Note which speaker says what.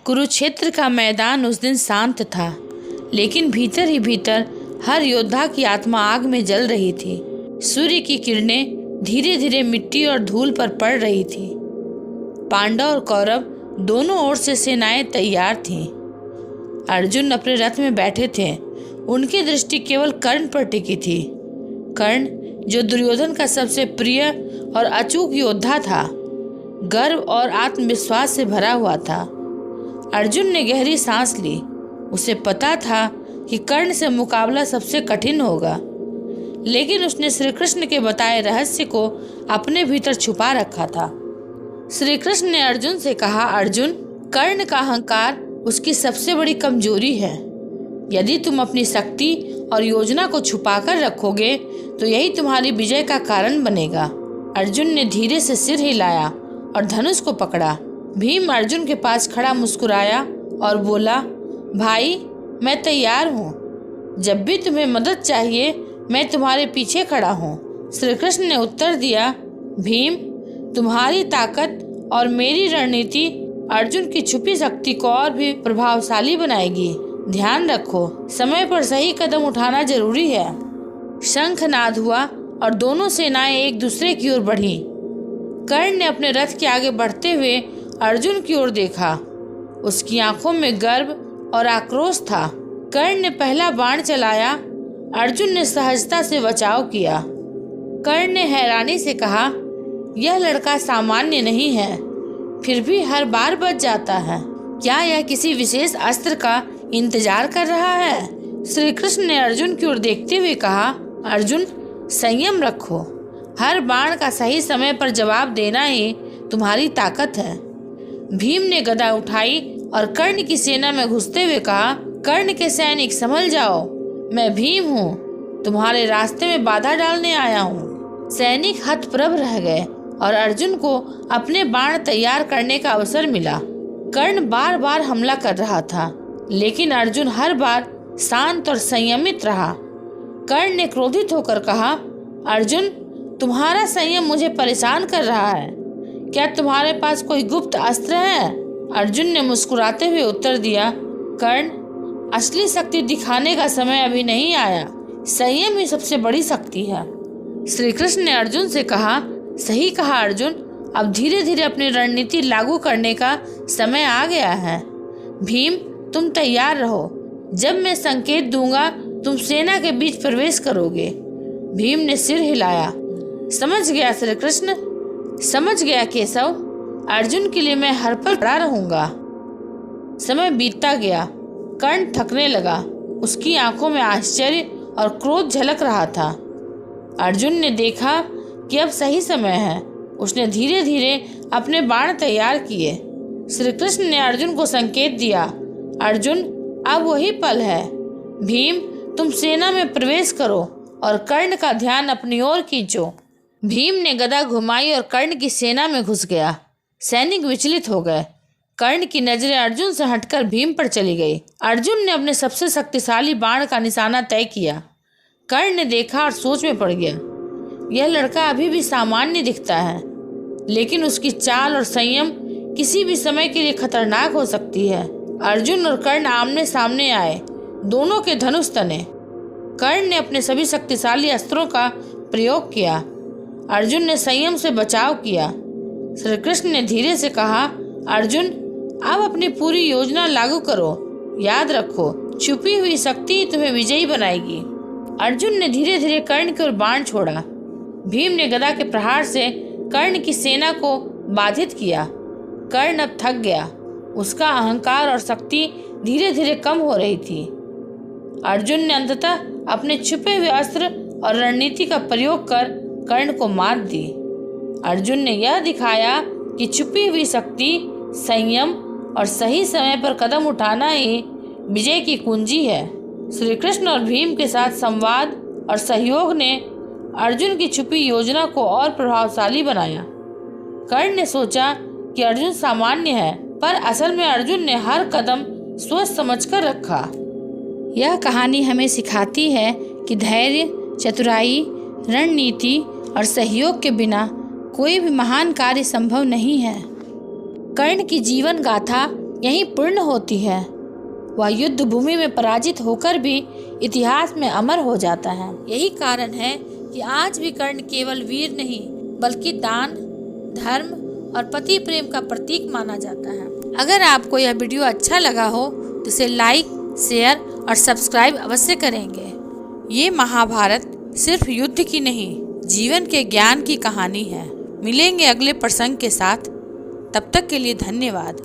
Speaker 1: कुरुक्षेत्र का मैदान उस दिन शांत था, लेकिन भीतर ही भीतर हर योद्धा की आत्मा आग में जल रही थी। सूर्य की किरणें धीरे धीरे मिट्टी और धूल पर पड़ रही थी। पांडव और कौरव दोनों ओर से सेनाएं तैयार थीं। अर्जुन अपने रथ में बैठे थे। उनकी दृष्टि केवल कर्ण पर टिकी थी। कर्ण, जो दुर्योधन का सबसे प्रिय और अचूक योद्धा था, गर्व और आत्मविश्वास से भरा हुआ था। अर्जुन ने गहरी सांस ली। उसे पता था कि कर्ण से मुकाबला सबसे कठिन होगा, लेकिन उसने श्री कृष्ण के बताए रहस्य को अपने भीतर छुपा रखा था। श्री कृष्ण ने अर्जुन से कहा, अर्जुन, कर्ण का अहंकार उसकी सबसे बड़ी कमजोरी है। यदि तुम अपनी शक्ति और योजना को छुपाकर रखोगे तो यही तुम्हारी विजय का कारण बनेगा। अर्जुन ने धीरे से सिर हिलाया और धनुष को पकड़ा। भीम अर्जुन के पास खड़ा मुस्कुराया और बोला, भाई, मैं तैयार हूँ। जब भी तुम्हें मदद चाहिए मैं तुम्हारे पीछे खड़ा हूँ। श्री कृष्ण ने उत्तर दिया, भीम, तुम्हारी ताकत और मेरी रणनीति अर्जुन की छुपी शक्ति को और भी प्रभावशाली बनाएगी। ध्यान रखो, समय पर सही कदम उठाना जरूरी है। शंखनाद हुआ और दोनों सेनाएं एक दूसरे की ओर बढ़ीं। कर्ण ने अपने रथ के आगे बढ़ते हुए अर्जुन की ओर देखा। उसकी आंखों में गर्व और आक्रोश था। कर्ण ने पहला बाण चलाया। अर्जुन ने सहजता से बचाव किया। कर्ण ने हैरानी से कहा, यह लड़का सामान्य नहीं है, फिर भी हर बार बच जाता है। क्या यह किसी विशेष अस्त्र का इंतजार कर रहा है? श्री कृष्ण ने अर्जुन की ओर देखते हुए कहा, अर्जुन, संयम रखो। हर बाण का सही समय पर जवाब देना ही तुम्हारी ताकत है। भीम ने गदा उठाई और कर्ण की सेना में घुसते हुए कहा, कर्ण के सैनिक, संभल जाओ। मैं भीम हूँ, तुम्हारे रास्ते में बाधा डालने आया हूँ। सैनिक हतप्रभ रह गए और अर्जुन को अपने बाण तैयार करने का अवसर मिला। कर्ण बार बार हमला कर रहा था, लेकिन अर्जुन हर बार शांत और संयमित रहा। कर्ण ने क्रोधित होकर कहा, अर्जुन, तुम्हारा संयम मुझे परेशान कर रहा है। क्या तुम्हारे पास कोई गुप्त अस्त्र है? अर्जुन ने मुस्कुराते हुए उत्तर दिया, कर्ण, असली शक्ति दिखाने का समय अभी नहीं आया। संयम ही सबसे बड़ी शक्ति है। श्री कृष्ण ने अर्जुन से कहा, सही कहा अर्जुन, अब धीरे धीरे अपनी रणनीति लागू करने का समय आ गया है। भीम, तुम तैयार रहो। जब मैं संकेत दूंगा तुम सेना के बीच प्रवेश करोगे। भीम ने सिर हिलाया। समझ गया श्री कृष्ण, समझ गया केशव। अर्जुन के लिए मैं हर पल खड़ा रहूंगा। समय बीतता गया। कर्ण थकने लगा। उसकी आंखों में आश्चर्य और क्रोध झलक रहा था। अर्जुन ने देखा कि अब सही समय है। उसने धीरे धीरे अपने बाण तैयार किए। श्री कृष्ण ने अर्जुन को संकेत दिया, अर्जुन, अब वही पल है। भीम, तुम सेना में प्रवेश करो और कर्ण का ध्यान अपनी ओर खींचो। भीम ने गदा घुमाई और कर्ण की सेना में घुस गया। सैनिक विचलित हो गए। कर्ण की नजरें अर्जुन से हटकर भीम पर चली गई। अर्जुन ने अपने सबसे शक्तिशाली बाण का निशाना तय किया। कर्ण ने देखा और सोच में पड़ गया। यह लड़का अभी भी सामान्य दिखता है, लेकिन उसकी चाल और संयम किसी भी समय के लिए खतरनाक हो सकती है। अर्जुन और कर्ण आमने सामने आए। दोनों के धनुष तने। कर्ण ने अपने सभी शक्तिशाली अस्त्रों का प्रयोग किया। अर्जुन ने संयम से बचाव किया। श्री कृष्ण ने धीरे से कहा, अर्जुन, अब अपनी पूरी योजना लागू करो। याद रखो, छुपी हुई शक्ति तुम्हें विजयी बनाएगी। अर्जुन ने धीरे धीरे कर्ण की ओर बाण छोड़ा। भीम ने गदा के प्रहार से कर्ण की सेना को बाधित किया। कर्ण अब थक गया। उसका अहंकार और शक्ति धीरे धीरे कम हो रही थी। अर्जुन ने अंततः अपने छुपे हुए अस्त्र और रणनीति का प्रयोग कर कर्ण को मात दी। अर्जुन ने यह दिखाया कि छुपी हुई शक्ति, संयम और सही समय पर कदम उठाना ही विजय की कुंजी है। श्री कृष्ण और भीम के साथ संवाद और सहयोग ने अर्जुन की छुपी योजना को और प्रभावशाली बनाया। कर्ण ने सोचा कि अर्जुन सामान्य है, पर असल में अर्जुन ने हर कदम सोच समझकर रखा। यह कहानी हमें सिखाती है कि धैर्य, चतुराई, रणनीति और सहयोग के बिना कोई भी महान कार्य संभव नहीं है। कर्ण की जीवन गाथा यहीं पूर्ण होती है। वह युद्ध भूमि में पराजित होकर भी इतिहास में अमर हो जाता है। यही कारण है कि आज भी कर्ण केवल वीर नहीं बल्कि दान, धर्म और पति प्रेम का प्रतीक माना जाता है। अगर आपको यह वीडियो अच्छा लगा हो तो इसे लाइक, शेयर और सब्सक्राइब अवश्य करेंगे। ये महाभारत सिर्फ युद्ध की नहीं, जीवन के ज्ञान की कहानी है। मिलेंगे अगले प्रसंग के साथ, तब तक के लिए धन्यवाद।